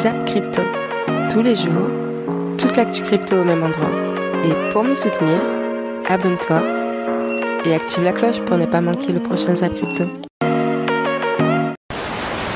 Zap Crypto. Tous les jours, toute l'actu crypto au même endroit. Et pour me soutenir, abonne-toi et active la cloche pour ne pas manquer le prochain Zap Crypto.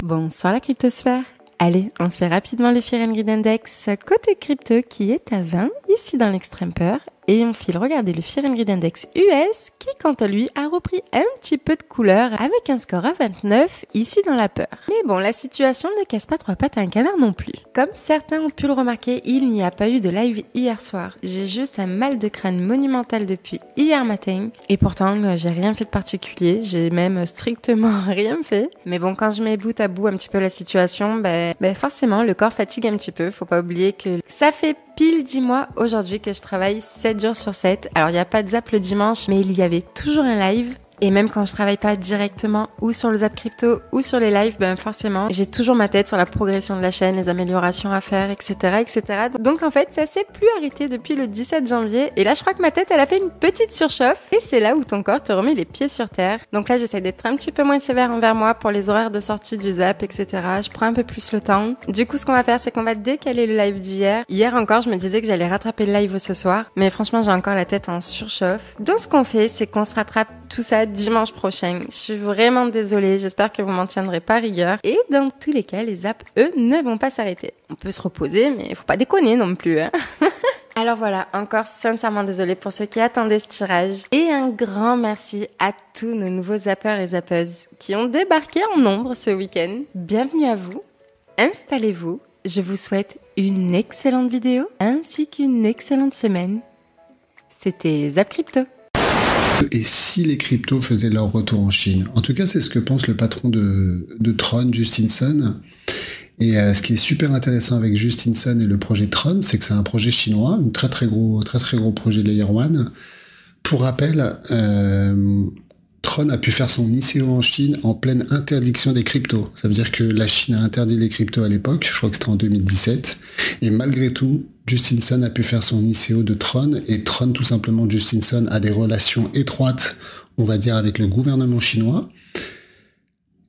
Bonsoir la cryptosphère. Allez, on se fait rapidement le Fear and Greed Index côté crypto qui est à 20 ici dans l'extrême peur. Et on file regarder le Fear and Greed Index US qui, quant à lui, a repris un petit peu de couleur avec un score à 29 ici dans la peur. Mais bon, la situation ne casse pas trois pattes à un canard non plus. Comme certains ont pu le remarquer, il n'y a pas eu de live hier soir. J'ai juste un mal de crâne monumental depuis hier matin. Et pourtant, j'ai rien fait de particulier. J'ai même strictement rien fait. Mais bon, quand je mets bout à bout un petit peu la situation, forcément, le corps fatigue un petit peu. Faut pas oublier que ça fait pile 10 mois aujourd'hui que je travaille 7 jours sur 7. Alors, il n'y a pas de Zap le dimanche, mais il y avait toujours un live. Et même quand je travaille pas directement ou sur le Zap Crypto ou sur les lives, forcément, j'ai toujours ma tête sur la progression de la chaîne, les améliorations à faire, etc., etc. Donc en fait, ça s'est plus arrêté depuis le 17 janvier. Et là, je crois que ma tête, elle a fait une petite surchauffe. Et c'est là où ton corps te remet les pieds sur terre. Donc là, j'essaie d'être un petit peu moins sévère envers moi pour les horaires de sortie du Zap, etc. Je prends un peu plus le temps. Du coup, ce qu'on va faire, c'est qu'on va décaler le live d'hier. Hier encore, je me disais que j'allais rattraper le live ce soir. Mais franchement, j'ai encore la tête en surchauffe. Donc ce qu'on fait, c'est qu'on se rattrape tout ça dimanche prochain. Je suis vraiment désolée, j'espère que vous m'en tiendrez pas rigueur. Et dans tous les cas, les zaps, eux, ne vont pas s'arrêter. On peut se reposer, mais faut pas déconner non plus, hein. Alors voilà, encore sincèrement désolée pour ceux qui attendaient ce tirage. Et un grand merci à tous nos nouveaux zappeurs et zappeuses qui ont débarqué en nombre ce week-end. Bienvenue à vous, installez-vous. Je vous souhaite une excellente vidéo ainsi qu'une excellente semaine. C'était Zap Crypto. Et si les cryptos faisaient leur retour en Chine? En tout cas, c'est ce que pense le patron de Tron, Justin Sun. Et ce qui est super intéressant avec Justin Sun et le projet Tron, c'est que c'est un projet chinois, un très gros projet Layer 1. Pour rappel, Tron a pu faire son ICO en Chine en pleine interdiction des cryptos. Ça veut dire que la Chine a interdit les cryptos à l'époque, je crois que c'était en 2017. Et malgré tout, Justin Sun a pu faire son ICO de Tron. Et Tron, tout simplement, Justin Sun a des relations étroites, on va dire, avec le gouvernement chinois.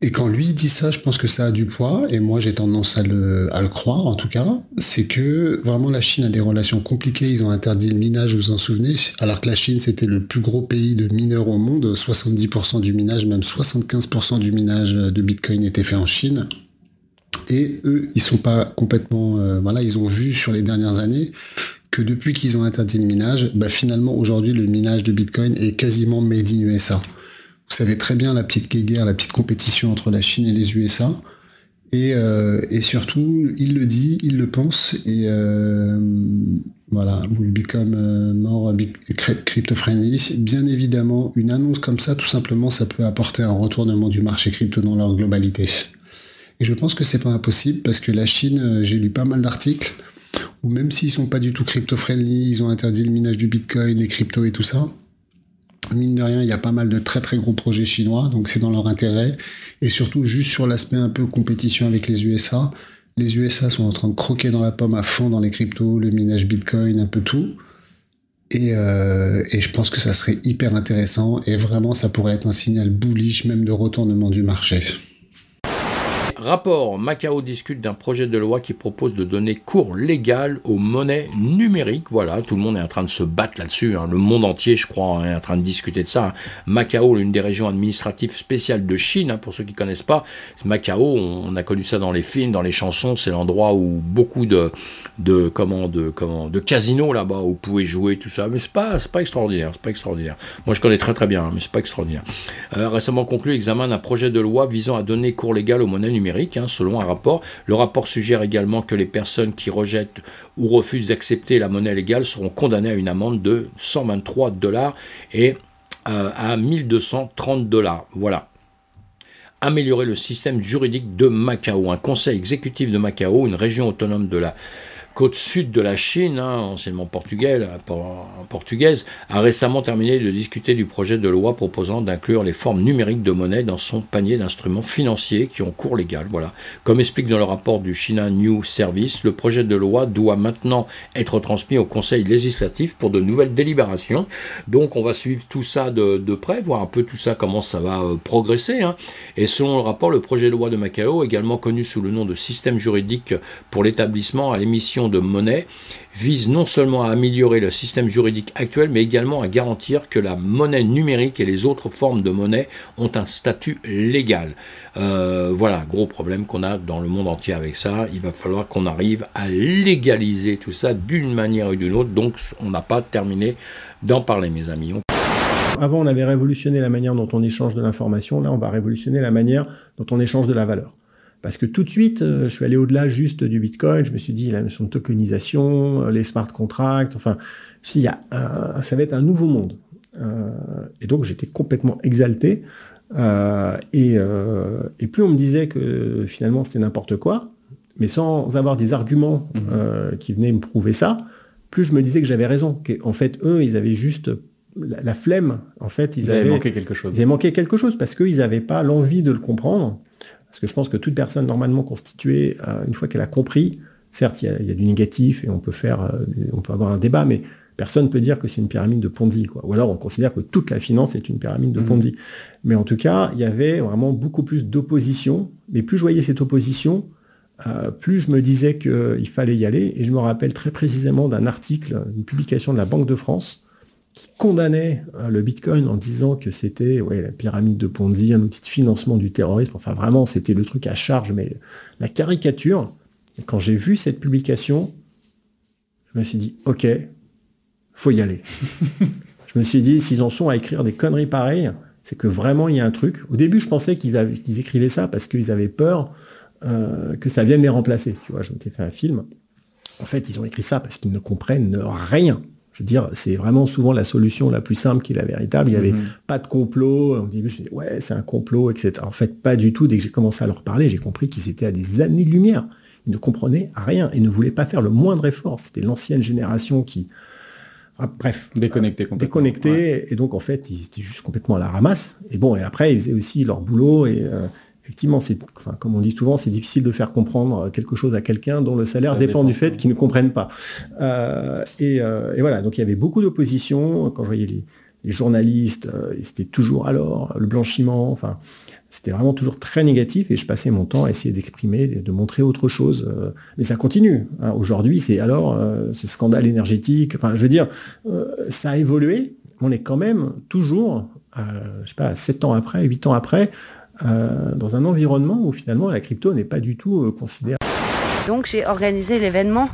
Et quand lui dit ça, je pense que ça a du poids, et moi j'ai tendance à le croire en tout cas, c'est que vraiment la Chine a des relations compliquées, ils ont interdit le minage, vous vous en souvenez, alors que la Chine c'était le plus gros pays de mineurs au monde, 70% du minage, même 75% du minage de Bitcoin était fait en Chine, et eux ils sont pas complètement, ils ont vu sur les dernières années que depuis qu'ils ont interdit le minage, finalement aujourd'hui le minage de Bitcoin est quasiment made in USA. Vous savez très bien la petite guerre, la petite compétition entre la Chine et les USA. Et surtout, il le dit, il le pense. Et will become more crypto-friendly. Bien évidemment, une annonce comme ça, tout simplement, ça peut apporter un retournement du marché crypto dans leur globalité. Et je pense que c'est pas impossible parce que la Chine, j'ai lu pas mal d'articles où même s'ils sont pas du tout crypto-friendly, ils ont interdit le minage du Bitcoin, les cryptos et tout ça. Mine de rien, il y a pas mal de très gros projets chinois, donc c'est dans leur intérêt. Et surtout, juste sur l'aspect un peu compétition avec les USA. Les USA sont en train de croquer dans la pomme à fond dans les cryptos, le minage Bitcoin, un peu tout. Et je pense que ça serait hyper intéressant. Et vraiment, ça pourrait être un signal bullish, même de retournement du marché. Rapport, Macao discute d'un projet de loi qui propose de donner cours légal aux monnaies numériques. Voilà, tout le monde est en train de se battre là-dessus. Le monde entier, je crois, est en train de discuter de ça. Macao, l'une des régions administratives spéciales de Chine, pour ceux qui ne connaissent pas. Macao, on a connu ça dans les films, dans les chansons. C'est l'endroit où beaucoup de casinos là-bas, où vous pouvez jouer, tout ça. Mais c'est pas extraordinaire. C'est pas extraordinaire. Moi, je connais très bien, mais c'est pas extraordinaire. Récemment conclu, examen d'un projet de loi visant à donner cours légal aux monnaies numériques. Selon un rapport. Le rapport suggère également que les personnes qui rejettent ou refusent d'accepter la monnaie légale seront condamnées à une amende de $123 et à $1230. Voilà. Améliorer le système juridique de Macao. Un conseil exécutif de Macao, une région autonome de la côte sud de la Chine, anciennement portugaise, a récemment terminé de discuter du projet de loi proposant d'inclure les formes numériques de monnaie dans son panier d'instruments financiers qui ont cours légal. Voilà. Comme explique dans le rapport du China New Service, le projet de loi doit maintenant être transmis au Conseil législatif pour de nouvelles délibérations. Donc on va suivre tout ça de près, voir un peu tout ça, comment ça va progresser. Et selon le rapport, le projet de loi de Macao, également connu sous le nom de système juridique pour l'établissement à l'émission de monnaie, vise non seulement à améliorer le système juridique actuel, mais également à garantir que la monnaie numérique et les autres formes de monnaie ont un statut légal. Voilà, gros problème qu'on a dans le monde entier avec ça. Il va falloir qu'on arrive à légaliser tout ça d'une manière ou d'une autre. Donc, on n'a pas terminé d'en parler, mes amis. Avant, on avait révolutionné la manière dont on échange de l'information. Là, on va révolutionner la manière dont on échange de la valeur. Parce que tout de suite, je suis allé au-delà juste du Bitcoin. Je me suis dit, la notion de tokenisation, les smart contracts, enfin, ça va être un nouveau monde. Et donc, j'étais complètement exalté. Et plus on me disait que finalement, c'était n'importe quoi, mais sans avoir des arguments qui venaient me prouver ça, plus je me disais que j'avais raison. En fait, eux, ils avaient juste la flemme. En fait, ils avaient manqué quelque chose. Ils avaient manqué quelque chose parce qu'ils n'avaient pas l'envie de le comprendre. Parce que je pense que toute personne normalement constituée, une fois qu'elle a compris, certes, il y a du négatif et on peut avoir un débat, mais personne ne peut dire que c'est une pyramide de Ponzi, quoi. Ou alors on considère que toute la finance est une pyramide de Ponzi. Mais en tout cas, il y avait vraiment beaucoup plus d'opposition. Mais plus je voyais cette opposition, plus je me disais qu'il fallait y aller. Et je me rappelle très précisément d'un article, une publication de la Banque de France, qui condamnait le Bitcoin en disant que c'était la pyramide de Ponzi, un outil de financement du terrorisme. Enfin, vraiment, c'était le truc à charge, mais la caricature. Et quand j'ai vu cette publication, je me suis dit, OK, faut y aller. Je me suis dit, s'ils en sont à écrire des conneries pareilles, c'est que vraiment, il y a un truc. Au début, je pensais qu'ils écrivaient ça parce qu'ils avaient peur que ça vienne les remplacer. Tu vois, je m'étais fait un film. En fait, ils ont écrit ça parce qu'ils ne comprennent rien. Je veux dire, c'est vraiment souvent la solution la plus simple qui est la véritable. Il n'y avait pas de complot. Au début, je me disais, ouais, c'est un complot, etc. En fait, pas du tout. Dès que j'ai commencé à leur parler, j'ai compris qu'ils étaient à des années-lumière. Ils ne comprenaient rien et ne voulaient pas faire le moindre effort. C'était l'ancienne génération qui... bref. Déconnecté. Ouais. Et donc, en fait, ils étaient juste complètement à la ramasse. Et bon, et après, ils faisaient aussi leur boulot et... effectivement, comme on dit souvent, c'est difficile de faire comprendre quelque chose à quelqu'un dont le salaire dépend du fait qu'ils ne comprennent pas. Et voilà, donc il y avait beaucoup d'opposition. Quand je voyais les journalistes, c'était toujours alors le blanchiment. Enfin, c'était vraiment toujours très négatif. Et je passais mon temps à essayer d'exprimer, de montrer autre chose. Mais ça continue. Aujourd'hui, c'est alors ce scandale énergétique. Enfin, je veux dire, ça a évolué. On est quand même toujours, je sais pas, 7 ans après, 8 ans après. Dans un environnement où finalement la crypto n'est pas du tout considérée. Donc j'ai organisé l'événement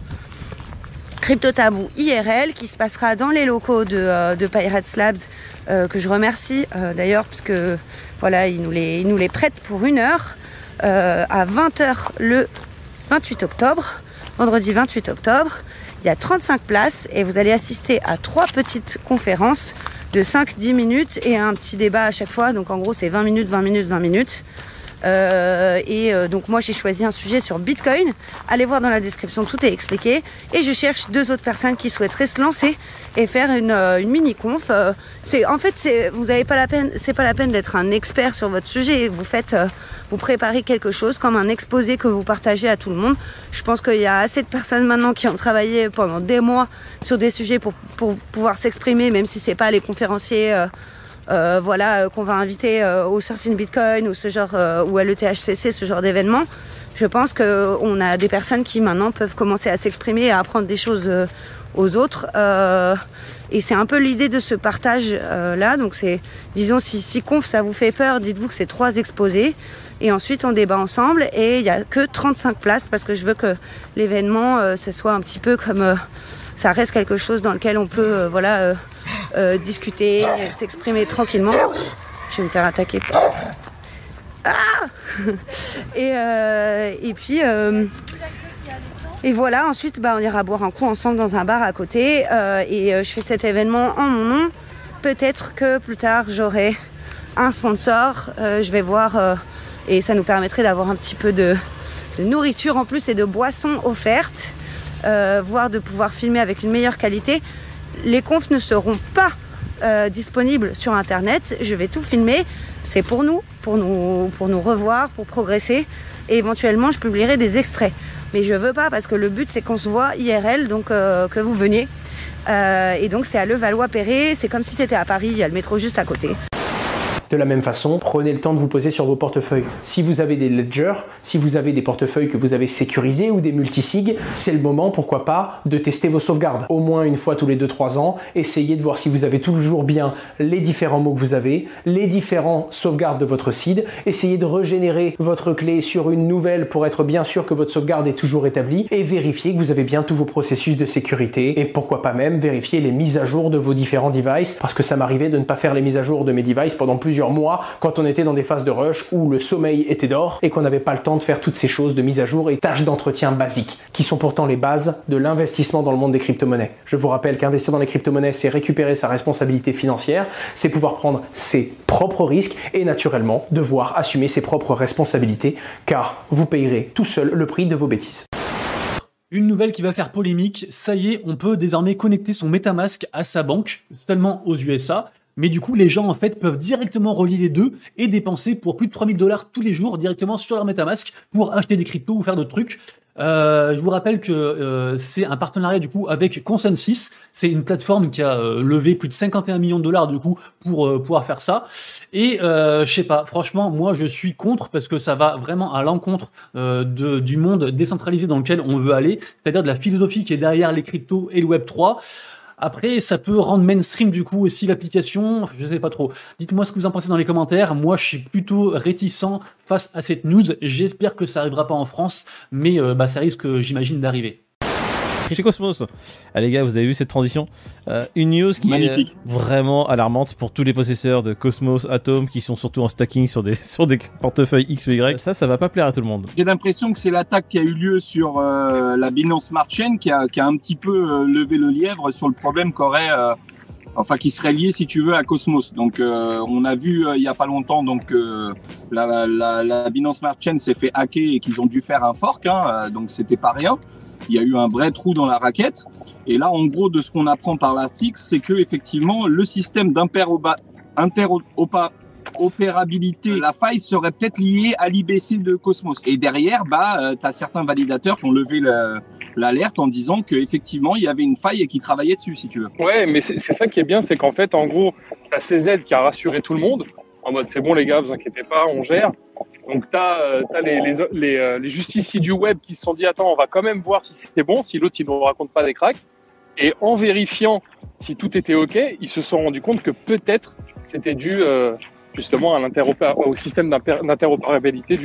Crypto Tabou IRL qui se passera dans les locaux de Pirates Labs, que je remercie d'ailleurs parce que voilà, ils nous les prêtent pour 1 heure à 20h le 28 octobre, vendredi 28 octobre. Il y a 35 places et vous allez assister à 3 petites conférences de 5-10 minutes et un petit débat à chaque fois. Donc en gros, c'est 20 minutes. Donc moi, j'ai choisi un sujet sur Bitcoin. Allez voir dans la description, tout est expliqué. Et je cherche 2 autres personnes qui souhaiteraient se lancer et faire une mini-conf. Vous avez pas la peine, c'est pas la peine d'être un expert sur votre sujet. Vous préparez quelque chose comme un exposé que vous partagez à tout le monde. Je pense qu'il y a assez de personnes maintenant qui ont travaillé pendant des mois sur des sujets pour pouvoir s'exprimer, même si c'est pas les conférenciers qu'on va inviter au Surfing Bitcoin ou ce genre ou à l'ETHCC, ce genre d'événement. Je pense qu'on a des personnes qui maintenant peuvent commencer à s'exprimer et à apprendre des choses aux autres. Et c'est un peu l'idée de ce partage là. Donc c'est, disons, si conf ça vous fait peur, dites-vous que c'est 3 exposés. Et ensuite on débat ensemble et il n'y a que 35 places parce que je veux que l'événement ce soit un petit peu comme... ça reste quelque chose dans lequel on peut discuter, s'exprimer tranquillement. Je vais me faire attaquer. Et puis... Et voilà, ensuite on ira boire un coup ensemble dans un bar à côté je fais cet événement en mon nom. Peut-être que plus tard j'aurai un sponsor, je vais voir et ça nous permettrait d'avoir un petit peu de nourriture en plus et de boissons offertes. voire de pouvoir filmer avec une meilleure qualité. Les confs ne seront pas disponibles sur Internet. Je vais tout filmer. C'est pour nous revoir, pour progresser. Et éventuellement, je publierai des extraits. Mais je veux pas parce que le but, c'est qu'on se voit IRL, donc que vous veniez. Et donc, c'est à Levallois-Perret. C'est comme si c'était à Paris. Il y a le métro juste à côté. De la même façon, prenez le temps de vous poser sur vos portefeuilles. Si vous avez des ledgers, si vous avez des portefeuilles que vous avez sécurisés ou des multisig, c'est le moment, pourquoi pas, de tester vos sauvegardes. Au moins une fois tous les 2-3 ans, essayez de voir si vous avez toujours bien les différents mots que vous avez, les différents sauvegardes de votre seed. Essayez de régénérer votre clé sur une nouvelle pour être bien sûr que votre sauvegarde est toujours établie et vérifiez que vous avez bien tous vos processus de sécurité et pourquoi pas même vérifier les mises à jour de vos différents devices parce que ça m'arrivait de ne pas faire les mises à jour de mes devices pendant plusieurs mois quand on était dans des phases de rush où le sommeil était d'or et qu'on n'avait pas le temps de faire toutes ces choses de mise à jour et tâches d'entretien basiques qui sont pourtant les bases de l'investissement dans le monde des crypto-monnaies. Je vous rappelle qu'investir dans les crypto-monnaies, c'est récupérer sa responsabilité financière, c'est pouvoir prendre ses propres risques et naturellement devoir assumer ses propres responsabilités car vous payerez tout seul le prix de vos bêtises. Une nouvelle qui va faire polémique, ça y est, on peut désormais connecter son MetaMask à sa banque, seulement aux USA. Mais du coup, les gens, en fait, peuvent directement relier les deux et dépenser pour plus de 3000 $ tous les jours directement sur leur MetaMask pour acheter des cryptos ou faire d'autres trucs. Je vous rappelle que c'est un partenariat du coup avec Consensus. C'est une plateforme qui a levé plus de 51 millions de $ du coup pour pouvoir faire ça. Et je sais pas, franchement, moi je suis contre parce que ça va vraiment à l'encontre du monde décentralisé dans lequel on veut aller, c'est-à-dire de la philosophie qui est derrière les cryptos et le Web 3. Après, ça peut rendre mainstream du coup aussi l'application, je sais pas trop. Dites-moi ce que vous en pensez dans les commentaires. Moi, je suis plutôt réticent face à cette news. J'espère que ça arrivera pas en France, mais ça risque, j'imagine, d'arriver. Chez Cosmos. Ah les gars, vous avez vu cette transition, une news qui magnifique, est vraiment alarmante pour tous les possesseurs de Cosmos, Atom, qui sont surtout en stacking sur des portefeuilles X ou Y. Ça va pas plaire à tout le monde. J'ai l'impression que c'est l'attaque qui a eu lieu sur la Binance Smart Chain qui a un petit peu levé le lièvre sur le problème qu'aurait, qui serait lié, si tu veux, à Cosmos. Donc, on a vu il y a pas longtemps donc la Binance Smart Chain s'est fait hacker et qu'ils ont dû faire un fork, donc c'était pas rien. Il y a eu un vrai trou dans la raquette. Et là, en gros, de ce qu'on apprend par l'article, c'est que effectivement, le système d'interopérabilité, la faille serait peut-être liée à l'IBC de Cosmos. Et derrière, tu as certains validateurs qui ont levé l'alerte en disant qu'effectivement, il y avait une faille et qui travaillaient dessus, si tu veux. Ouais, mais c'est ça qui est bien, c'est qu'en fait, en gros, tu as CZ qui a rassuré tout le monde, en mode c'est bon les gars, vous inquiétez pas, on gère. Donc t'as les justiciers du web qui se sont dit attends, on va quand même voir si c'est bon, si l'autre il nous raconte pas des cracks. Et en vérifiant si tout était ok, ils se sont rendus compte que peut-être c'était dû justement à au système d'interopérabilité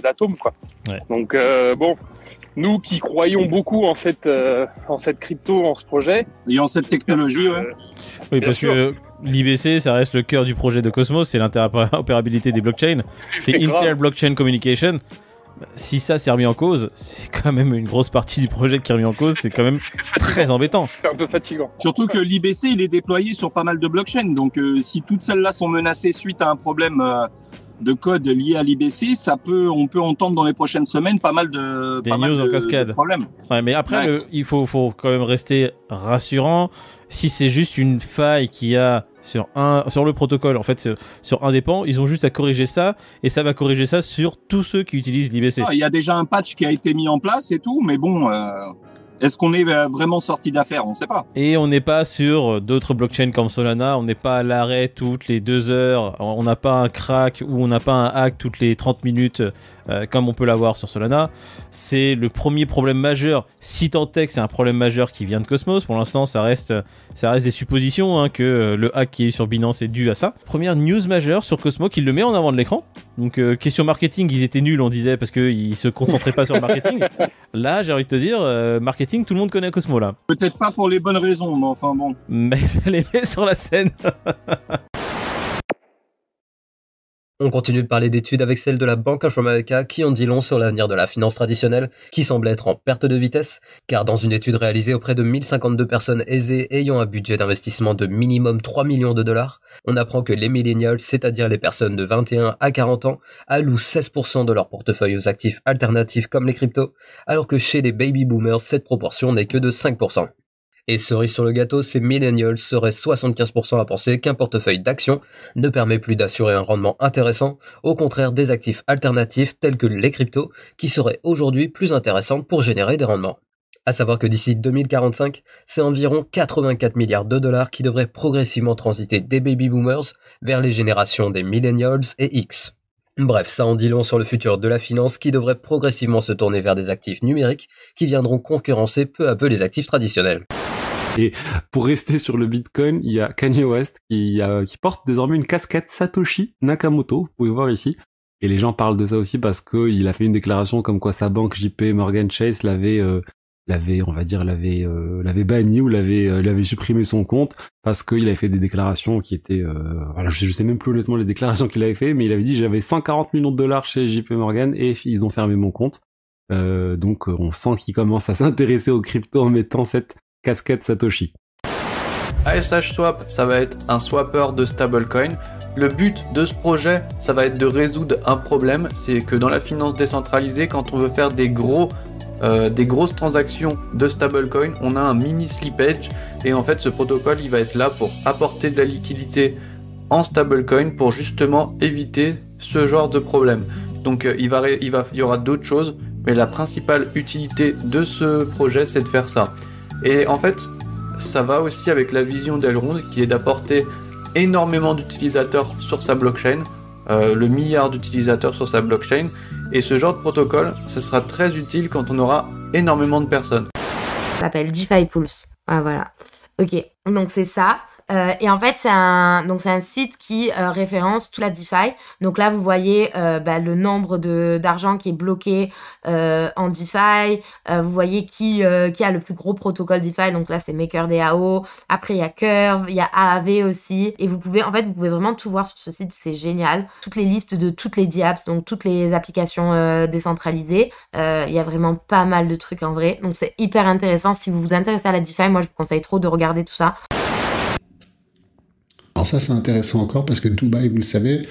d'Atom, quoi. Ouais. Donc bon, nous qui croyons beaucoup en cette crypto, en ce projet et en cette technologie, ouais. Oui, parce que l'IBC, ça reste le cœur du projet de Cosmos, c'est l'interopérabilité des blockchains, c'est Inter-Blockchain Communication. Si ça s'est remis en cause, c'est quand même une grosse partie du projet qui est remis en cause, c'est quand même très embêtant. C'est un peu fatigant. Surtout que l'IBC, il est déployé sur pas mal de blockchains, donc si toutes celles-là sont menacées suite à un problème de code lié à l'IBC, on peut entendre dans les prochaines semaines pas mal de news en cascade. De problèmes. Ouais, mais après, il faut quand même rester rassurant. Si c'est juste une faille qu'il y a sur le protocole, en fait, sur un des pans, ils ont juste à corriger ça, et ça va corriger ça sur tous ceux qui utilisent l'IBC. Il y a déjà un patch qui a été mis en place et tout, mais bon, est-ce qu'on est vraiment sorti d'affaire? On ne sait pas. Et on n'est pas sur d'autres blockchains comme Solana, on n'est pas à l'arrêt toutes les 2 heures, on n'a pas un crack ou on n'a pas un hack toutes les 30 minutes comme on peut l'avoir sur Solana. C'est le premier problème majeur, si tant est que c'est un problème majeur qui vient de Cosmos. Pour l'instant, ça reste des suppositions que le hack qui est sur Binance est dû à ça. Première news majeure sur Cosmos qui le met en avant de l'écran. Donc question marketing, ils étaient nuls, on disait, parce qu'ils se concentraient pas sur le marketing. Là, j'ai envie de te dire, marketing, tout le monde connaît Cosmos là. Peut-être pas pour les bonnes raisons, mais enfin bon. Mais ça les met sur la scène. On continue de parler d'études avec celle de la Bank of America qui en dit long sur l'avenir de la finance traditionnelle, qui semble être en perte de vitesse, car dans une étude réalisée auprès de 1052 personnes aisées ayant un budget d'investissement de minimum 3 millions de dollars, on apprend que les millennials, c'est-à-dire les personnes de 21 à 40 ans, allouent 16% de leur portefeuille aux actifs alternatifs comme les cryptos, alors que chez les baby boomers, cette proportion n'est que de 5%. Et cerise sur le gâteau, ces millennials seraient 75% à penser qu'un portefeuille d'actions ne permet plus d'assurer un rendement intéressant, au contraire des actifs alternatifs tels que les cryptos, qui seraient aujourd'hui plus intéressantes pour générer des rendements. À savoir que d'ici 2045, c'est environ 84 milliards de dollars qui devraient progressivement transiter des baby boomers vers les générations des millennials et X. Bref, ça en dit long sur le futur de la finance qui devrait progressivement se tourner vers des actifs numériques qui viendront concurrencer peu à peu les actifs traditionnels. Et pour rester sur le Bitcoin, il y a Kanye West qui porte désormais une casquette Satoshi Nakamoto, vous pouvez voir ici. Et les gens parlent de ça aussi parce qu'il a fait une déclaration comme quoi sa banque JP Morgan Chase l'avait banni ou l'avait supprimé son compte parce qu'il avait fait des déclarations qui étaient je sais même plus honnêtement les déclarations qu'il avait fait, mais il avait dit j'avais 140 millions de dollars chez JP Morgan et ils ont fermé mon compte. Donc on sent qu'il commence à s'intéresser aux cryptos en mettant cette casquette Satoshi. ASH Swap, ça va être un swapper de stablecoin. Le but de ce projet, ça va être de résoudre un problème, c'est que dans la finance décentralisée, quand on veut faire des grosses transactions de stablecoin, on a un mini slippage et en fait ce protocole il va être là pour apporter de la liquidité en stablecoin pour justement éviter ce genre de problème. Donc il y aura d'autres choses, mais la principale utilité de ce projet c'est de faire ça. Et en fait ça va aussi avec la vision d'Elrond qui est d'apporter énormément d'utilisateurs sur sa blockchain, le milliard d'utilisateurs sur sa blockchain, et ce genre de protocole, ça sera très utile quand on aura énormément de personnes. Ça s'appelle DeFi Pulse. Ah, voilà. Ok, donc c'est ça. Et en fait, c'est un site qui référence toute la DeFi. Donc là, vous voyez le nombre d'argent qui est bloqué en DeFi. Vous voyez qui a le plus gros protocole DeFi. Donc là, c'est MakerDAO. Après, il y a Curve, il y a Aave aussi. Et vous pouvez vraiment tout voir sur ce site. C'est génial. Toutes les listes de toutes les DApps, donc toutes les applications décentralisées. Il y a vraiment pas mal de trucs en vrai. Donc c'est hyper intéressant. Si vous vous intéressez à la DeFi, moi, je vous conseille trop de regarder tout ça. Alors ça, c'est intéressant encore parce que Dubaï, vous le savez,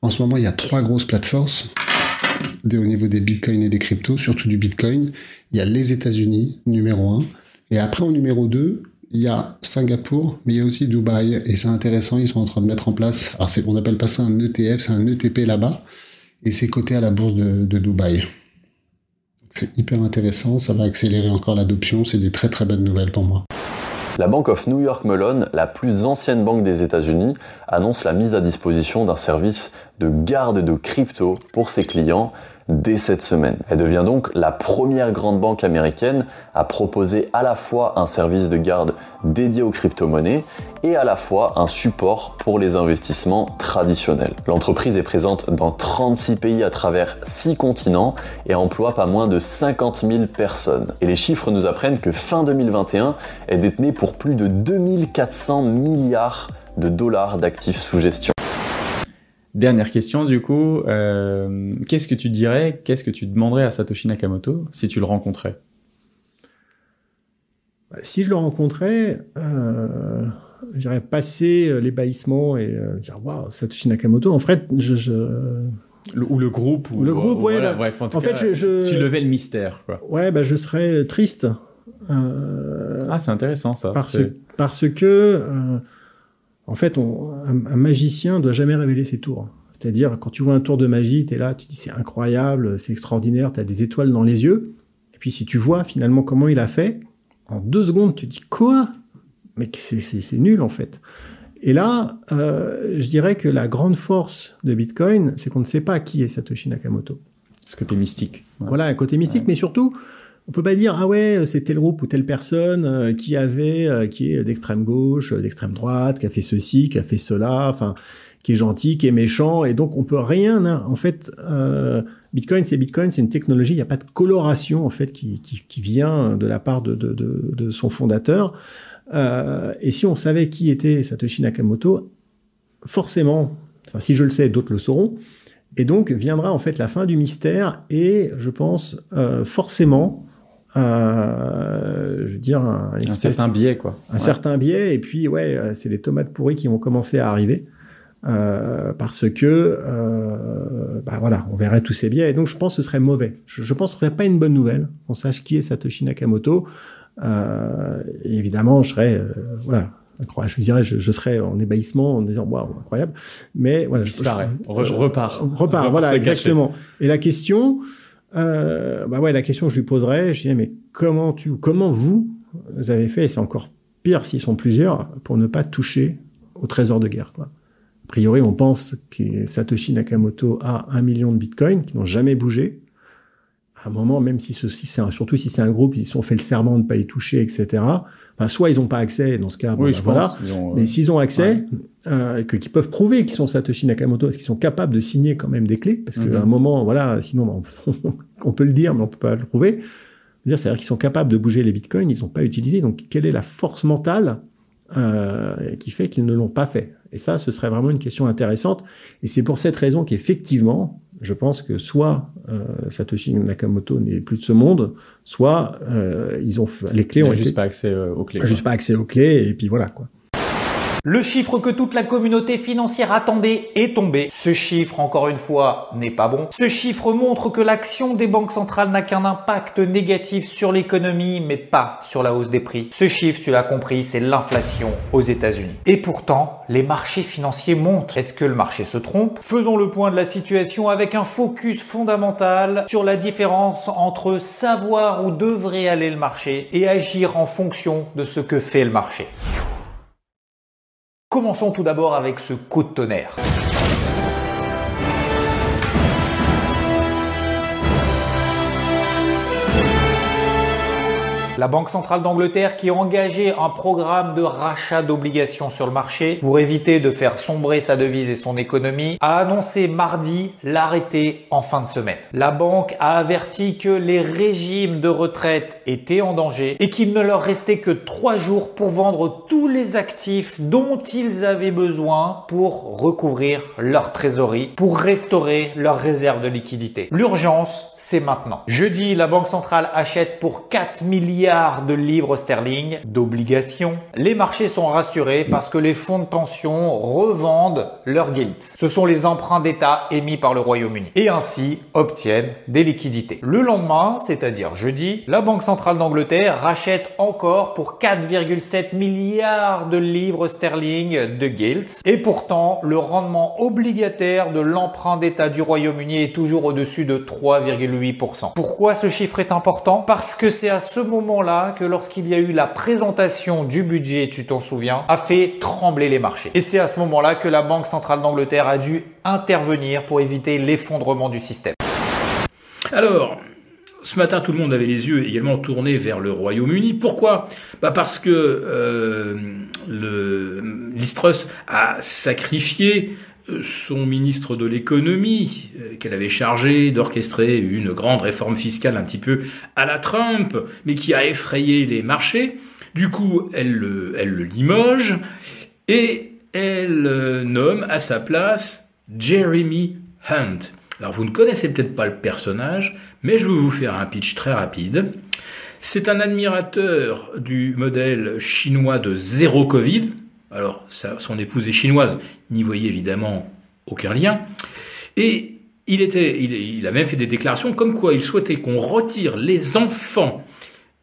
en ce moment, il y a 3 grosses plateformes au niveau des bitcoins et des cryptos, surtout du bitcoin. Il y a les États-Unis, numéro 1. Et après, en numéro 2, il y a Singapour, mais il y a aussi Dubaï. Et c'est intéressant, ils sont en train de mettre en place... Alors, on n'appelle pas ça un ETF, c'est un ETP là-bas. Et c'est coté à la bourse de Dubaï. C'est hyper intéressant, ça va accélérer encore l'adoption. C'est des très très bonnes nouvelles pour moi. La Bank of New York Mellon, la plus ancienne banque des États-Unis, annonce la mise à disposition d'un service de garde de crypto pour ses clients dès cette semaine. Elle devient donc la première grande banque américaine à proposer à la fois un service de garde dédié aux crypto-monnaies et à la fois un support pour les investissements traditionnels. L'entreprise est présente dans 36 pays à travers 6 continents et emploie pas moins de 50 000 personnes. Et les chiffres nous apprennent que fin 2021 est détenue pour plus de 2400 milliards de dollars d'actifs sous gestion. Dernière question du coup, qu'est-ce que tu demanderais à Satoshi Nakamoto si tu le rencontrais? Si je le rencontrais, je dirais passer l'ébahissement et dire waouh, Satoshi Nakamoto. En fait, ou le groupe, ouais. Voilà, bref, en fait, tu levais le mystère, quoi. Ouais, je serais triste. C'est intéressant ça. Parce que en fait, un magicien doit jamais révéler ses tours. C'est-à-dire, quand tu vois un tour de magie, t'es là, tu dis c'est incroyable, c'est extraordinaire, t'as des étoiles dans les yeux. Et puis si tu vois finalement comment il a fait, en 2 secondes, tu te dis quoi? Mais c'est nul en fait. Et là, je dirais que la grande force de Bitcoin, c'est qu'on ne sait pas qui est Satoshi Nakamoto. Ce côté mystique. Ouais. Voilà, un côté mystique, mais surtout, on peut pas dire, ah ouais, c'est tel groupe ou telle personne qui est d'extrême gauche, d'extrême droite, qui a fait ceci, qui a fait cela, enfin, qui est gentil, qui est méchant, et donc on peut rien, hein. En fait, Bitcoin, c'est une technologie, il n'y a pas de coloration, en fait, qui vient de la part de son fondateur. Et si on savait qui était Satoshi Nakamoto, forcément, Enfin, si je le sais, d'autres le sauront. Et donc viendra en fait la fin du mystère et je pense forcément, je veux dire un certain biais quoi. Un certain biais et puis c'est les tomates pourries qui vont commencer à arriver parce que on verrait tous ces biais et donc je pense que ce serait mauvais. Je pense que ce serait pas une bonne nouvelle qu'on sache qui est Satoshi Nakamoto. Et évidemment, je serais je dirais, je serais en ébahissement en disant waouh, incroyable. Mais voilà, repart. Voilà, exactement. Et la question, la question que je lui poserais, je dirais mais comment vous avez fait, et c'est encore pire s'ils sont plusieurs, pour ne pas toucher au trésor de guerre, quoi. A priori, on pense que Satoshi Nakamoto a 1 million de bitcoins qui n'ont jamais bougé. À un moment, même surtout si c'est un groupe, ils se sont fait le serment de ne pas y toucher, etc. Enfin, soit ils n'ont pas accès, dans ce cas, mais s'ils ont accès, qu'ils peuvent prouver qu'ils sont Satoshi Nakamoto, parce qu'ils sont capables de signer quand même des clés, parce qu'à un moment, sinon, on peut le dire, mais on peut pas le prouver. C'est-à-dire qu'ils sont capables de bouger les bitcoins, ils n'ont pas utilisé. Donc, quelle est la force mentale qui fait qu'ils ne l'ont pas fait? Et ça, ce serait vraiment une question intéressante. Et c'est pour cette raison qu'effectivement, je pense que soit Satoshi Nakamoto n'est plus de ce monde, soit ils ont les clés. Il n'a juste pas accès aux clés. Juste pas accès aux clés, et puis voilà, quoi. Le chiffre que toute la communauté financière attendait est tombé. Ce chiffre, encore une fois, n'est pas bon. Ce chiffre montre que l'action des banques centrales n'a qu'un impact négatif sur l'économie, mais pas sur la hausse des prix. Ce chiffre, tu l'as compris, c'est l'inflation aux États-Unis. Et pourtant, les marchés financiers montent. Est-ce que le marché se trompe? Faisons le point de la situation avec un focus fondamental sur la différence entre savoir où devrait aller le marché et agir en fonction de ce que fait le marché. Commençons tout d'abord avec ce coup de tonnerre. La Banque centrale d'Angleterre qui a engagé un programme de rachat d'obligations sur le marché pour éviter de faire sombrer sa devise et son économie a annoncé mardi l'arrêter en fin de semaine. La banque a averti que les régimes de retraite étaient en danger et qu'il ne leur restait que 3 jours pour vendre tous les actifs dont ils avaient besoin pour recouvrir leur trésorerie, pour restaurer leurs réserves de liquidité. L'urgence, c'est maintenant. Jeudi, la Banque centrale achète pour 4 milliards de livres sterling d'obligations. Les marchés sont rassurés parce que les fonds de pension revendent leurs gilts. Ce sont les emprunts d'État émis par le Royaume-Uni et ainsi obtiennent des liquidités. Le lendemain, c'est-à-dire jeudi, la Banque centrale d'Angleterre rachète encore pour 4,7 milliards de livres sterling de gilts et pourtant le rendement obligataire de l'emprunt d'État du Royaume-Uni est toujours au-dessus de 3,8%. Pourquoi ce chiffre est important? Parce que c'est à ce moment-là que lorsqu'il y a eu la présentation du budget, tu t'en souviens, a fait trembler les marchés. Et c'est à ce moment-là que la Banque centrale d'Angleterre a dû intervenir pour éviter l'effondrement du système. Alors, ce matin, tout le monde avait les yeux également tournés vers le Royaume-Uni. Pourquoi? Parce que Liz Truss a sacrifié son ministre de l'économie, qu'elle avait chargé d'orchestrer une grande réforme fiscale un petit peu à la Trump, mais qui a effrayé les marchés. Du coup, elle le limoge et elle nomme à sa place Jeremy Hunt. Alors, vous ne connaissez peut-être pas le personnage, mais je vais vous faire un pitch très rapide. C'est un admirateur du modèle chinois de zéro Covid. Alors, son épouse est chinoise, n'y voyait évidemment aucun lien. Et il a même fait des déclarations comme quoi il souhaitait qu'on retire les enfants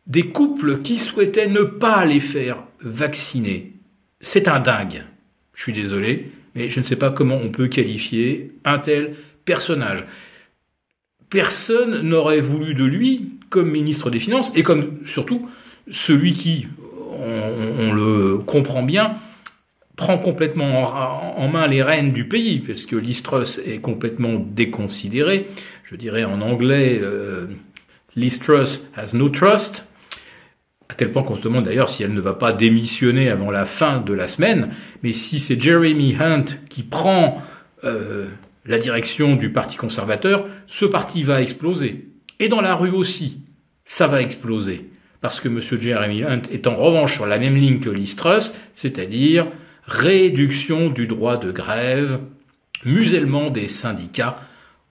des couples qui souhaitaient ne pas les faire vacciner. C'est un dingue. Je suis désolé, mais je ne sais pas comment on peut qualifier un tel personnage. Personne n'aurait voulu de lui comme ministre des Finances et comme surtout celui qui, on le comprend bien, prend complètement en main les rênes du pays, parce que Liz Truss est complètement déconsidérée. Je dirais en anglais, Liz Truss has no trust, à tel point qu'on se demande d'ailleurs si elle ne va pas démissionner avant la fin de la semaine. Mais si c'est Jeremy Hunt qui prend la direction du Parti conservateur, ce parti va exploser. Et dans la rue aussi, ça va exploser. Parce que M. Jeremy Hunt est en revanche sur la même ligne que Liz Truss, c'est-à-dire réduction du droit de grève musellement des syndicats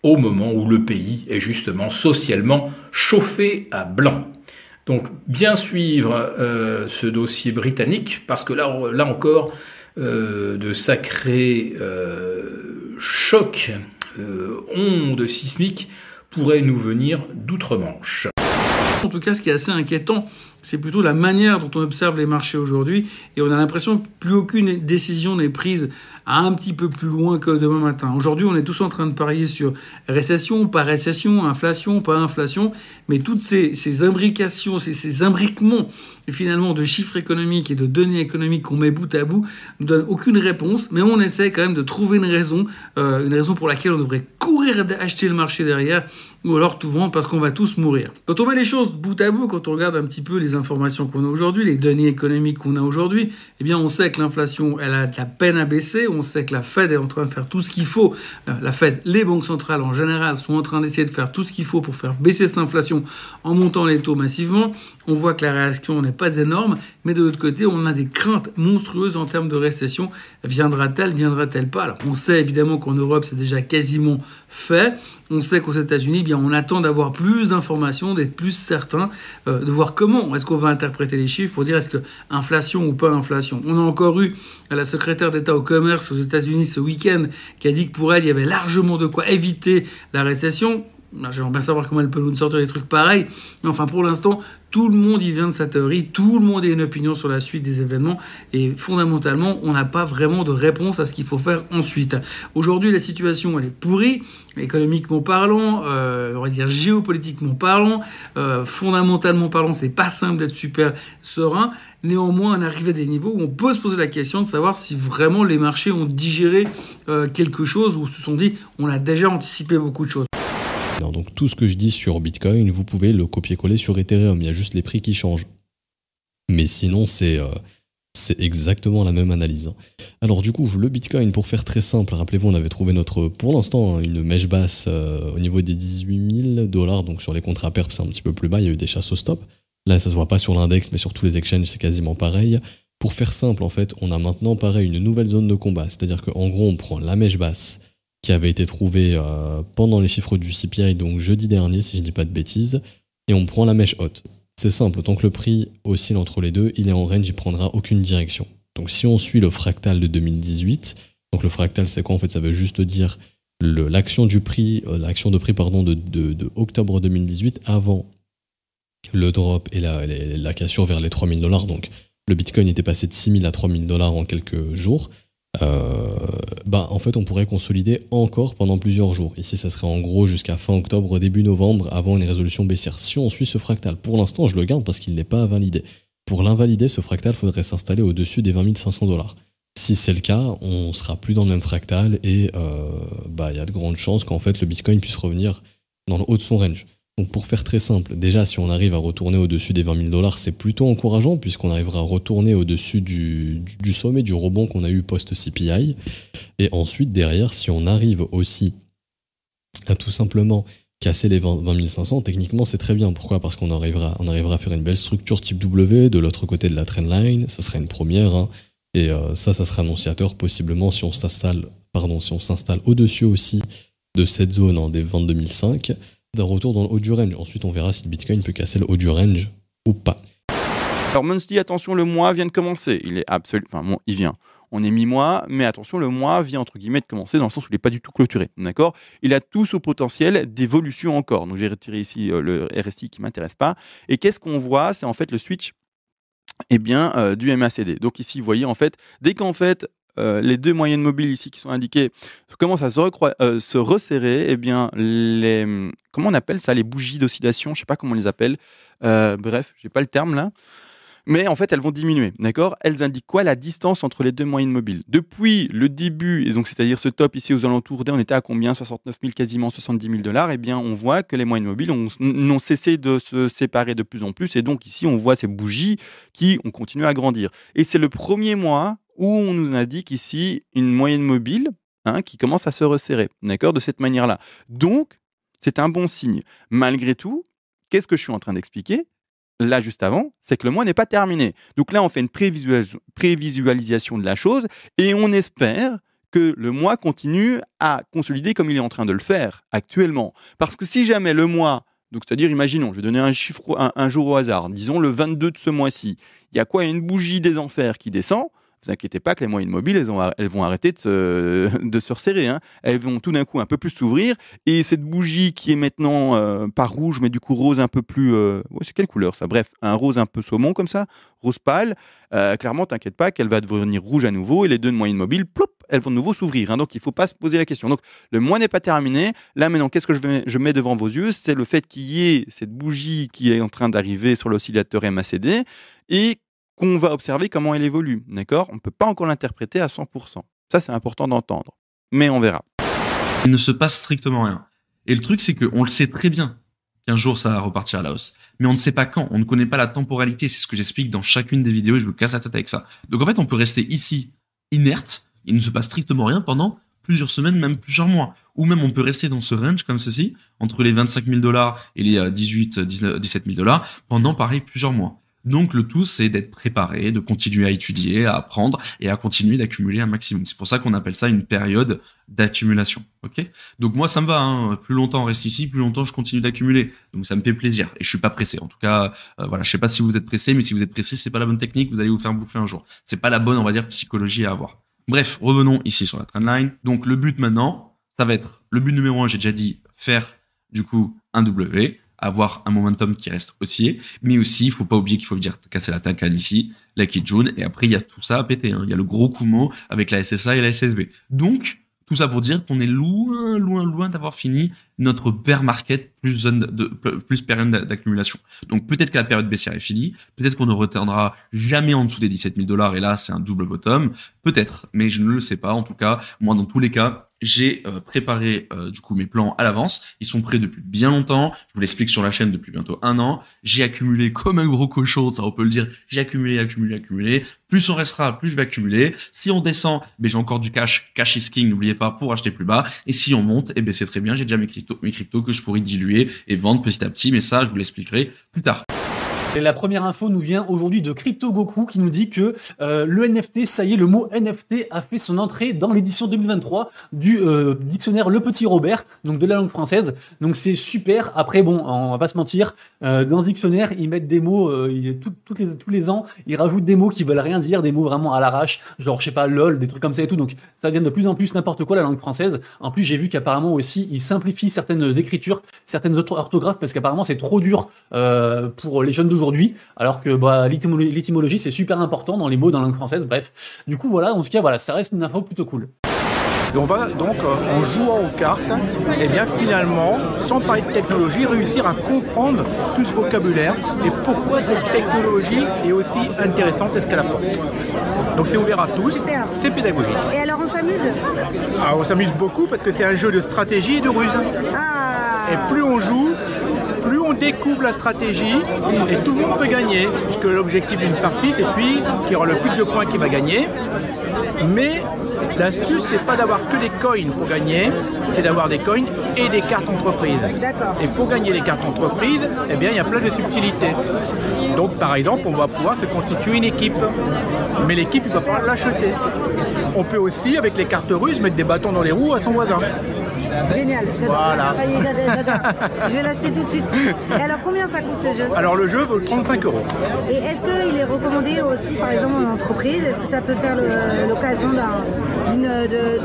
au moment où le pays est justement socialement chauffé à blanc. Donc bien suivre ce dossier britannique, parce que là encore, de sacrés chocs, ondes sismiques pourraient nous venir d'outre-Manche. En tout cas, ce qui est assez inquiétant, c'est plutôt la manière dont on observe les marchés aujourd'hui, et on a l'impression que plus aucune décision n'est prise à un petit peu plus loin que demain matin. Aujourd'hui, on est tous en train de parier sur récession, pas récession, inflation, pas inflation, mais toutes ces imbrications, ces imbriquements finalement de chiffres économiques et de données économiques qu'on met bout à bout ne donnent aucune réponse, mais on essaie quand même de trouver une raison pour laquelle on devrait courir acheter le marché derrière, ou alors tout vendre parce qu'on va tous mourir. Quand on met les choses bout à bout, quand on regarde un petit peu les informations qu'on a aujourd'hui, les données économiques qu'on a aujourd'hui, eh bien on sait que l'inflation, elle a de la peine à baisser, on sait que la Fed est en train de faire tout ce qu'il faut. La Fed, les banques centrales en général sont en train d'essayer de faire tout ce qu'il faut pour faire baisser cette inflation en montant les taux massivement. On voit que la réaction n'est pas énorme, mais de l'autre côté, on a des craintes monstrueuses en termes de récession. Viendra-t-elle, viendra-t-elle pas? Alors, on sait évidemment qu'en Europe, c'est déjà quasiment fait. On sait qu'aux États-Unis, bien, on attend d'avoir plus d'informations, d'être plus certain, de voir comment est-ce qu'on va interpréter les chiffres pour dire est-ce que inflation ou pas inflation. On a encore eu la secrétaire d'État au commerce aux États-Unis ce week-end qui a dit que pour elle, il y avait largement de quoi éviter la récession. J'aimerais bien savoir comment elle peut nous sortir des trucs pareils. Mais enfin, pour l'instant, tout le monde y vient de sa théorie. Tout le monde a une opinion sur la suite des événements. Et fondamentalement, on n'a pas vraiment de réponse à ce qu'il faut faire ensuite. Aujourd'hui, la situation, elle est pourrie. Économiquement parlant, on va dire géopolitiquement parlant, fondamentalement parlant, c'est pas simple d'être super serein. Néanmoins, on arrive à des niveaux où on peut se poser la question de savoir si vraiment les marchés ont digéré quelque chose ou se sont dit on a déjà anticipé beaucoup de choses. Alors donc tout ce que je dis sur Bitcoin, vous pouvez le copier-coller sur Ethereum, il y a juste les prix qui changent. Mais sinon, c'est exactement la même analyse. Alors du coup, le Bitcoin, pour faire très simple, rappelez-vous, on avait trouvé pour l'instant, une mèche basse au niveau des 18 000 $, donc sur les contrats perp, c'est un petit peu plus bas, il y a eu des chasses au stop. Là, ça se voit pas sur l'index, mais sur tous les exchanges, c'est quasiment pareil. Pour faire simple, en fait, on a maintenant, pareil, une nouvelle zone de combat. C'est-à-dire qu'en gros, on prend la mèche basse, qui avait été trouvé pendant les chiffres du CPI, donc jeudi dernier, si je ne dis pas de bêtises, et on prend la mèche haute. C'est simple, tant que le prix oscille entre les deux, il est en range, il ne prendra aucune direction. Donc si on suit le fractal de 2018, donc le fractal c'est quoi en fait? Ça veut juste dire l'action de prix de octobre 2018 avant le drop et la cassure vers les 3 000 $, donc le Bitcoin était passé de 6 000 à 3 000 $ en quelques jours. En fait on pourrait consolider encore pendant plusieurs jours. Ici ça serait en gros jusqu'à fin octobre, début novembre, avant une résolution baissière. Si on suit ce fractal, pour l'instant je le garde parce qu'il n'est pas invalidé. Pour l'invalider, ce fractal faudrait s'installer au-dessus des 20 500 $. Si c'est le cas, on sera plus dans le même fractal et il y a de grandes chances qu'en fait le Bitcoin puisse revenir dans le haut de son range. Donc pour faire très simple, déjà si on arrive à retourner au-dessus des 20 000 $, c'est plutôt encourageant puisqu'on arrivera à retourner au-dessus du sommet du rebond qu'on a eu post-CPI. Et ensuite derrière, si on arrive aussi à tout simplement casser les 20 500, techniquement c'est très bien. Pourquoi? Parce qu'on arrivera à faire une belle structure type W de l'autre côté de la trendline, ça serait une première. Hein. Et ça sera annonciateur possiblement si on s'installe au-dessus aussi de cette zone des 22 500. D'un retour dans le haut du range. Ensuite, on verra si le Bitcoin peut casser le haut du range ou pas. Alors, Mons dit attention, le mois vient de commencer. Il est il vient. On est mi-mois, mais attention, le mois vient entre guillemets de commencer dans le sens où il n'est pas du tout clôturé. D'accord? Il a tout ce potentiel d'évolution encore. Donc, j'ai retiré ici le RSI qui ne m'intéresse pas. Et qu'est-ce qu'on voit? C'est en fait le switch du MACD. Donc, ici, vous voyez, en fait, dès qu'en fait, les deux moyennes mobiles ici qui sont indiquées commencent à se resserrer, comment on appelle ça, les bougies d'oscillation, je sais pas comment on les appelle, bref, j'ai pas le terme là, mais en fait elles vont diminuer, d'accord? Elles indiquent quoi? La distance entre les deux moyennes mobiles. Depuis le début, et donc c'est-à-dire ce top ici aux alentours on était à combien? 69 000, quasiment 70 000 $, on voit que les moyennes mobiles n'ont cessé de se séparer de plus en plus, et donc ici on voit ces bougies qui ont continué à grandir. Et c'est le premier mois où on nous indique ici une moyenne mobile qui commence à se resserrer, d'accord, de cette manière-là. Donc, c'est un bon signe. Malgré tout, qu'est-ce que je suis en train d'expliquer là juste avant? C'est que le mois n'est pas terminé. Donc là, on fait une prévisualisation de la chose et on espère que le mois continue à consolider comme il est en train de le faire actuellement. Parce que si jamais le mois, donc c'est-à-dire, imaginons, je vais donner un chiffre, un jour au hasard, disons le 22 de ce mois-ci, il y a quoi? Il y a une bougie des enfers qui descend. Ne vous inquiétez pas que les moyennes mobiles, elles vont arrêter de se resserrer. Hein. Elles vont tout d'un coup un peu plus s'ouvrir. Et cette bougie qui est maintenant pas rouge, mais du coup rose un peu plus... c'est quelle couleur ça? Bref, un rose un peu saumon comme ça, rose pâle. Clairement, t'inquiète pas qu'elle va devenir rouge à nouveau. Et les deux moyennes mobiles, plop, elles vont de nouveau s'ouvrir. Hein. Donc, il ne faut pas se poser la question. Donc, le mois n'est pas terminé. Là, maintenant, qu'est-ce que je mets devant vos yeux? C'est le fait qu'il y ait cette bougie qui est en train d'arriver sur l'oscillateur MACD et qu'on va observer comment elle évolue, d'accord? On ne peut pas encore l'interpréter à 100%. Ça, c'est important d'entendre. Mais on verra. Il ne se passe strictement rien. Et le truc, c'est qu'on le sait très bien qu'un jour, ça va repartir à la hausse. Mais on ne sait pas quand. On ne connaît pas la temporalité. C'est ce que j'explique dans chacune des vidéos et je me casse la tête avec ça. Donc en fait, on peut rester ici, inerte. Il ne se passe strictement rien pendant plusieurs semaines, même plusieurs mois. Ou même on peut rester dans ce range comme ceci, entre les 25 000 $ et les 17 000 $ pendant, pareil, plusieurs mois. Donc le tout, c'est d'être préparé, de continuer à étudier, à apprendre et à continuer d'accumuler un maximum. C'est pour ça qu'on appelle ça une période d'accumulation. Ok? Donc moi, ça me va. Hein. Plus longtemps on reste ici, plus longtemps je continue d'accumuler. Donc ça me fait plaisir et je suis pas pressé. En tout cas, voilà, je sais pas si vous êtes pressé, mais si vous êtes pressé, c'est pas la bonne technique. Vous allez vous faire bouffer un jour. C'est pas la bonne, on va dire, psychologie à avoir. Bref, revenons ici sur la trendline. Donc le but maintenant, ça va être le but numéro 1. J'ai déjà dit faire du coup un W. Avoir un momentum qui reste haussier, mais aussi, il faut pas oublier qu'il faut dire casser la Tenkan ici, la Kijun, et après, il y a tout ça à péter. Hein. Il y a le gros Kumo avec la SSA et la SSB. Donc, tout ça pour dire qu'on est loin d'avoir fini notre bear market plus période d'accumulation. Donc, peut-être que la période baissière est finie, peut-être qu'on ne retournera jamais en dessous des 17 000 $, et là, c'est un double bottom. Peut-être, mais je ne le sais pas. En tout cas, moi, dans tous les cas, j'ai préparé du coup mes plans à l'avance. Ils sont prêts depuis bien longtemps. Je vous l'explique sur la chaîne depuis bientôt 1 an. J'ai accumulé comme un gros cochon, ça on peut le dire. J'ai accumulé. Plus on restera, plus je vais accumuler. Si on descend, j'ai encore du cash. Cash is king, n'oubliez pas, pour acheter plus bas. Et si on monte, c'est très bien. J'ai déjà mes cryptos que je pourrais diluer et vendre petit à petit. Mais ça, je vous l'expliquerai plus tard. Et la première info nous vient aujourd'hui de Crypto Goku qui nous dit que le NFT, ça y est, le mot NFT a fait son entrée dans l'édition 2023 du dictionnaire Le Petit Robert, donc de la langue française. Donc c'est super. Après, bon, on va pas se mentir, dans ce dictionnaire, ils mettent des mots, tous les ans, ils rajoutent des mots qui veulent rien dire, des mots vraiment à l'arrache, genre, je sais pas, lol, des trucs comme ça et tout. Donc ça devient de plus en plus n'importe quoi, la langue française. En plus, j'ai vu qu'apparemment aussi, ils simplifient certaines écritures, certaines orthographes, parce qu'apparemment, c'est trop dur pour les jeunes d'aujourd'hui, alors que l'étymologie c'est super important dans les mots dans la langue française. Bref, du coup voilà, en tout cas voilà, ça reste une info plutôt cool. Et on va donc, en jouant aux cartes, et bien finalement, sans parler de technologie, réussir à comprendre tout ce vocabulaire et pourquoi cette technologie est aussi intéressante et ce qu'elle apporte. Donc c'est ouvert à tous, c'est pédagogique. Et alors on s'amuse? On s'amuse beaucoup parce que c'est un jeu de stratégie et de ruse. Et plus on joue, plus on découvre la stratégie et tout le monde peut gagner, puisque l'objectif d'une partie, c'est celui qui aura le plus de points qui va gagner. Mais l'astuce, c'est pas d'avoir que des coins pour gagner, c'est d'avoir des coins et des cartes entreprises. Et pour gagner les cartes entreprises, eh bien, il y a plein de subtilités. Donc, par exemple, on va pouvoir se constituer une équipe. Mais l'équipe, il ne va pas l'acheter. On peut aussi, avec les cartes ruses, mettre des bâtons dans les roues à son voisin. Génial, j'adore. Voilà. Ça y est, j'adore. Je vais l'acheter tout de suite. Et alors, combien ça coûte ce jeu? Alors, le jeu vaut 35 €. Et est-ce qu'il est recommandé aussi, par exemple, en entreprise? Est-ce que ça peut faire l'occasion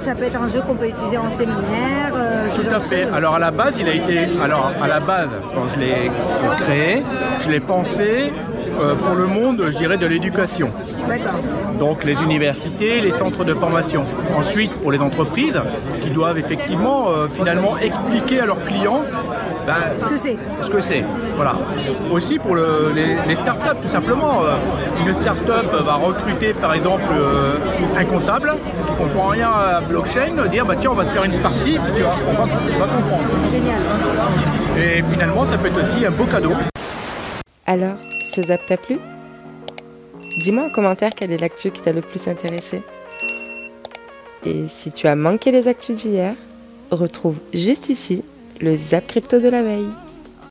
ça peut être un jeu qu'on peut utiliser en séminaire? Tout à fait. Alors, à la base, quand je l'ai créé, je l'ai pensé pour le monde, je dirais, de l'éducation. D'accord. Donc les universités, les centres de formation. Ensuite, pour les entreprises qui doivent effectivement finalement expliquer à leurs clients ce que c'est. Voilà. Aussi pour les startups, tout simplement. Une startup va recruter par exemple un comptable qui ne comprend rien à la blockchain, dire tiens, on va te faire une partie, on va comprendre. Génial. Et finalement, ça peut être aussi un beau cadeau. Alors, ce zap t'a plu? Dis-moi en commentaire quelle est l'actu qui t'a le plus intéressé. Et si tu as manqué les actus d'hier, retrouve juste ici le zap crypto de la veille.